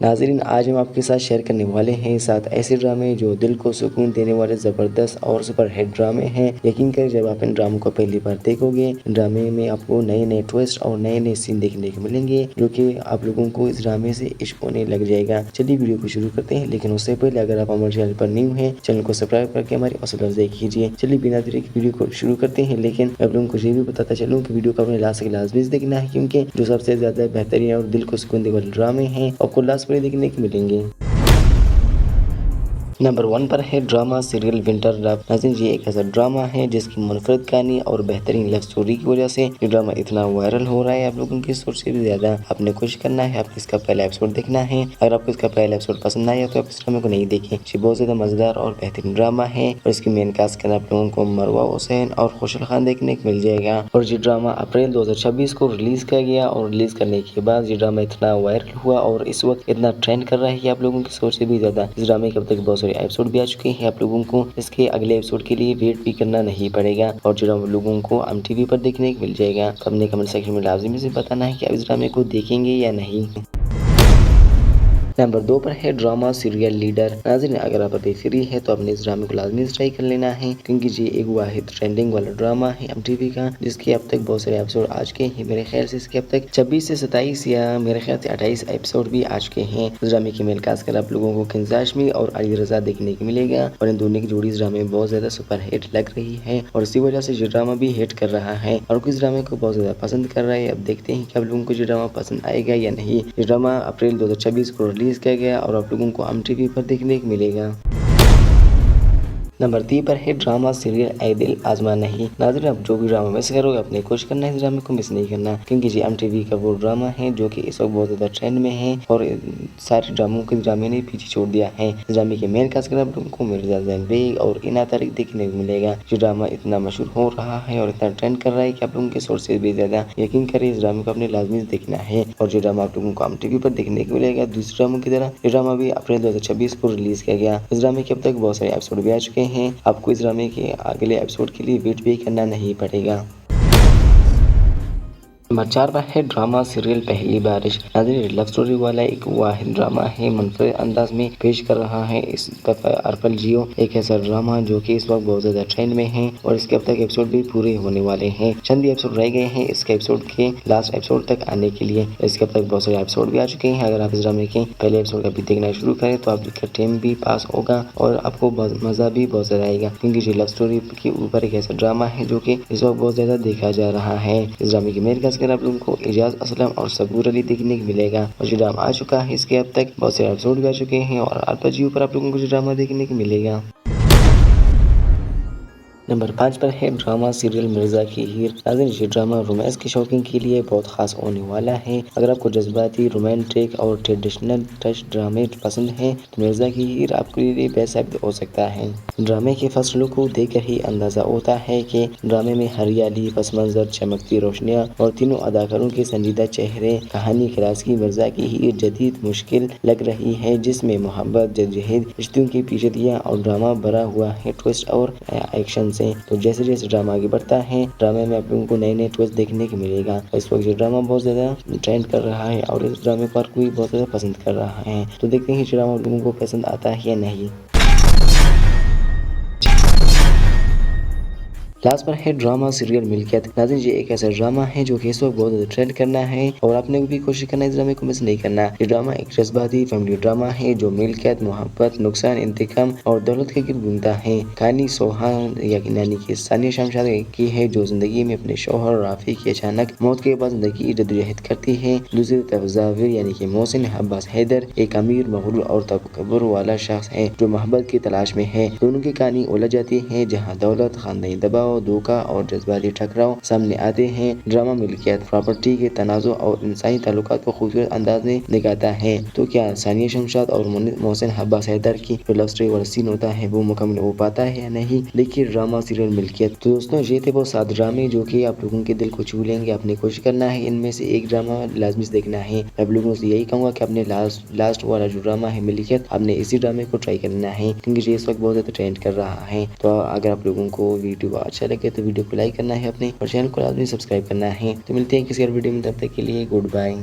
ناظرین آج ہم آپ کے ساتھ شیئر کرنے والے ہیں 7 ایسے ڈرامے جو دل کو سکون دینے والے زبردست اور سپر ہٹ ڈرامے ہیں۔ یقین کریں جب آپ ان ڈراموں کو پہلی بار دیکھو گے، ڈرامے میں آپ کو نئے نئے ٹویسٹ اور نئے نئے سین دیکھنے کو ملیں گے جو کہ آپ لوگوں کو اس ڈرامے سے عشق ہونے لگ جائے گا۔ چلیے ویڈیو کو شروع کرتے ہیں، لیکن اس سے پہلے اگر آپ ہمارے چینل پر نیو ہیں، چینل کو سبسکرائب کر کے ہماری حوصلہ افزائی کیجیے۔ چلیے بنا دیر کے ویڈیو کو شروع کرتے ہیں، لیکن آپ لوگوں کو یہ بھی بتاتا چلوں کہ ویڈیو کو اپنے لاسٹ تک لازمی دیکھنا ہے، کیونکہ جو سب سے زیادہ بہترین اور دل کو سکون دینے والے ڈرامے ہیں آپ کو لاسٹ پر دیکھنے کو ملیں گے۔ نمبر 1 پر ہے ڈرامہ سیریل ونٹر لو۔ ناظرین یہ ایک ایسا ڈرامہ ہے جس کی منفرد کہانی اور بہترین لو سٹوری کی وجہ سے یہ ڈرامہ اتنا وائرل ہو رہا ہے۔ آپ لوگوں کی سوچ سے بھی زیادہ آپ نے کوشش کرنا ہے، آپ کو اس کا پہلا ایپیسوڈ دیکھنا ہے۔ اگر آپ کو اس کا پہلا ایپیسوڈ پسند نہ آیا تو آپ اس ڈرامے کو نہیں دیکھیں۔ یہ بہت زیادہ مزیدار اور بہترین ڈرامہ ہے اور اس کی مین کاسٹ کے اندر آپ لوگوں کو مروہ حسین اور خوشحال خان دیکھنے کو مل جائے گا۔ اور یہ ڈرامہ اپریل 2026 کو ریلیز کیا گیا اور ریلیز کرنے کے بعد یہ ڈرامہ اتنا وائرل ہوا اور اس وقت اتنا ٹرینڈ کر رہا ہے کہ آپ لوگوں کی سوچ سے بھی زیادہ اس ڈرامے کے اب تک بہت سارے ایپیسوڈ بھی آ چکے ہیں۔ آپ لوگوں کو اس کے اگلے ایپیسوڈ کے لیے ویٹ بھی کرنا نہیں پڑے گا اور جو ڈرامہ لوگوں کو MTV پر دیکھنے کو مل جائے گا۔ تو اپنے کمنٹ سیکشن میں لازمی سے بتانا ہے کہ آپ اس ڈرامے کو دیکھیں گے یا نہیں۔ نمبر 2 پر ہے ڈرامہ سیریل لیڈر۔ ناظرین اگر آپ ابھی فری ہے تو اپنے اس ڈرامے کو لازمی ٹرائی کر لینا ہے، کیونکہ یہ ایک واحد ٹرینڈنگ والا ڈرامہ ہے MTV کا، جس کے اب تک بہت سارے ایپیسوڈ آ چکے ہیں۔ میرے خیال سے اس کے اب تک 26 سے 27 یا میرے خیال سے 28 ایپیسوڈ بھی آ چکے ہیں۔ اس ڈرامے کی میل کاسٹ کر آپ لوگوں کو کنزا ہاشمی اور علی رضا دیکھنے کو ملے گا اور ان دونوں کی جوڑی اس ڈرامے میں بہت زیادہ سپر ہٹ لگ رہی ہے اور اسی وجہ سے یہ ڈرامہ بھی ہٹ کر رہا ہے اور اس ڈرامے کو بہت زیادہ پسند کر رہا ہے۔ اب دیکھتے ہیں کہ آپ لوگوں کو یہ ڈرامہ پسند آئے گا یا نہیں۔ یہ ڈرامہ اپریل 2026 کو ریلیز کیا گیا اور آپ لوگوں کو MTV پر دیکھنے کو ملے گا۔ نمبر 3 پر ہے ڈرامہ سیریل اے دل آزما نہیں۔ ناظرین اب جو بھی ڈرامہ مس کرو گے اپنے کوشش کرنا ہے اس ڈرامے کو مس نہیں کرنا، کیونکہ یہ MTV کا وہ ڈرامہ ہے جو کہ اس وقت بہت زیادہ ٹرینڈ میں ہے اور سارے ڈرامے نے پیچھے چھوڑ دیا ہے۔ اس ڈرامے کے مین کاسٹ آپ لوگوں کو مرزا زین بیگ اور اینا طارق دیکھنے کو ملے گا۔ یہ ڈرامہ اتنا مشہور ہو رہا ہے اور اتنا ٹرینڈ کر رہا ہے کہ آپ لوگوں کے سورس سے بھی زیادہ یقین کریں اس ڈرامے کو اپنے لازمی دیکھنا ہے اور یہ ڈرامہ آپ لوگوں کو MTV پر دیکھنے کو ملے گا۔ دوسرے ڈراموں کی طرح یہ ڈرامہ بھی اپریل 2026 کو ریلیز کیا گیا۔ اس ڈرامے کے اب تک بہت سارے ایپیسوڈ بھی آ چکے ہیں، آپ کو اس ڈرامے کے اگلے ایپیسوڈ کے لیے ویٹ بھی کرنا نہیں پڑے گا۔ نمبر 4 پر ہے ڈرامہ سیریل پہلی بارش۔ ناظرین لو سٹوری والا ایک واحد ڈرامہ ہے، منفرد انداز میں پیش کر رہا ہے اس دفعہ ارپل جیو، ایک ایسا ڈرامہ جو کہ اس وقت بہت زیادہ ٹرینڈ میں ہے اور اس کے اب تک ایپیسوڈ بھی پورے ہونے والے ہیں۔ چند ایپیسوڈ رہ گئے ہیں اس کے ایپیسوڈ کے لاسٹ ایپیسوڈ تک آنے کے لیے۔ اس کے اب تک بہت سارے ایپیسوڈ بھی آ چکے ہیں۔ اگر آپ اس ڈرامے کے پہلے ایپیسوڈ کا بھی دیکھنا شروع کریں تو آپ کا ٹائم بھی پاس ہوگا اور آپ کو مزہ بھی بہت زیادہ آئے گا، کیونکہ یہ لو سٹوری کے اوپر ایک ایسا ڈرامہ ہے جو کہ اس وقت بہت زیادہ دیکھا جا رہا ہے۔ اس ڈرامے کی مین کاسٹ آپ لوگوں کو اعجاز اسلم اور صبور علی دیکھنے کو ملے گا اور یہ ڈرامہ آ چکا ہے۔ اس کے اب تک بہت سے ایپیسوڈ بھی آ چکے ہیں اور ارپل جیو پر آپ لوگوں کو یہ ڈرامہ دیکھنے کو ملے گا۔ نمبر 5 پر ہے ڈرامہ سیریل مرزا کی ہیر۔ ناظرین یہ ڈرامہ رومانس کے شوقین کے لیے بہت خاص ہونے والا ہے۔ اگر آپ کو جذباتی، رومانٹک اور ٹریڈیشنل ٹچ ڈرامے پسند ہیں تو مرزا کی ہیر آپ کے لیے بیسٹ ثابت ہو سکتا ہے۔ ڈرامے کے فرسٹ لک کو دیکھ کر ہی اندازہ ہوتا ہے کہ ڈرامے میں ہریالی، پس منظر، چمکتی روشنیاں اور تینوں اداکاروں کے سنجیدہ چہرے۔ کہانی کلاس کی مرزا کی ہیر جدید مشکل لگ رہی ہے، جس میں محبت، جدوجہد، رشتوں کی پیچیدگیاں اور ڈرامہ بھرا ہوا ہے ٹویسٹ اور ایکشن سے۔ تو جیسے جیسے ڈرامہ آگے بڑھتا ہے ڈرامے میں آپ لوگوں کو نئے نئے ٹویسٹ دیکھنے کو ملے گا۔ اس وقت یہ ڈرامہ بہت زیادہ ٹرینڈ کر رہا ہے اور اس ڈرامے پر کوئی بہت زیادہ پسند کر رہا ہے، تو دیکھتے ہیں یہ ڈرامہ لوگوں کو پسند آتا ہے یا نہیں۔ لاسٹ پر ہے ڈرامہ سیریل ملکیت۔ ناظرین یہ ایک ایسا ڈرامہ ہے جو کہ اس وقت بہت زیادہ ٹرینڈ کرنا ہے اور آپ نے بھی کوشش کرنا ہے اس ڈرامے کو مس نہیں کرنا۔ یہ ڈرامہ ایک جذباتی فیملی ڈرامہ ہے جو ملکیت، محبت، نقصان، انتقام اور دولت کے گرد گھومتا ہے۔ کہانی سوہان یعنی کہ ثانیہ شمشاد کی ہے، جو زندگی میں اپنے شوہر رافی کی اچانک موت کے بعد زندگی کی جدوجہد کرتی ہے۔ دوسری طرف ظاہر یعنی کہ محسن عباس حیدر ایک امیر، مغرور اور تکبر والا شخص ہے جو محبت کی تلاش میں ہے۔ دونوں کی کہانی الجھ جاتی ہے جہاں دولت، خاندانی دباؤ، دھوکہ اور جذباتی ٹکراؤ سامنے آتے ہیں۔ ڈرامہ ملکیت، پراپرٹی کے تنازع اور انسانی تعلقات کو خوبصورت انداز میں دکھاتا ہے۔ تو کیا ثانیہ شمشاد اور محسن عباس حیدر کی جو لو سٹوری والا سین ہوتا ہے وہ مکمل ہو پاتا ہے یا نہیں؟ دیکھیے ڈرامہ سیریل ملکیت۔ تو دوستوں یہ تھے وہ 7 ڈرامے جو کہ آپ لوگوں کے دل کو چھو لیں گے۔ آپ نے کوشش کرنا ہے ان میں سے ایک ڈرامہ لازمی سے دیکھنا ہے۔ آپ لوگوں سے یہی کہوں گا کہ اپنے لاسٹ والا جو ڈرامہ ہے ملکیت، آپ نے اسی ڈرامے کو ٹرائی کرنا ہے، کیونکہ یہ اس وقت بہت زیادہ ٹرینڈ کر رہا ہے۔ تو اگر آپ لوگوں کو ویڈیو اچھا لگے تو ویڈیو کو لائک کرنا ہے اپنے اور چینل کو لازمی سبسکرائب کرنا ہے۔ تو ملتے ہیں کسی اور ویڈیو میں، تب تک کے لیے گڈ بائے۔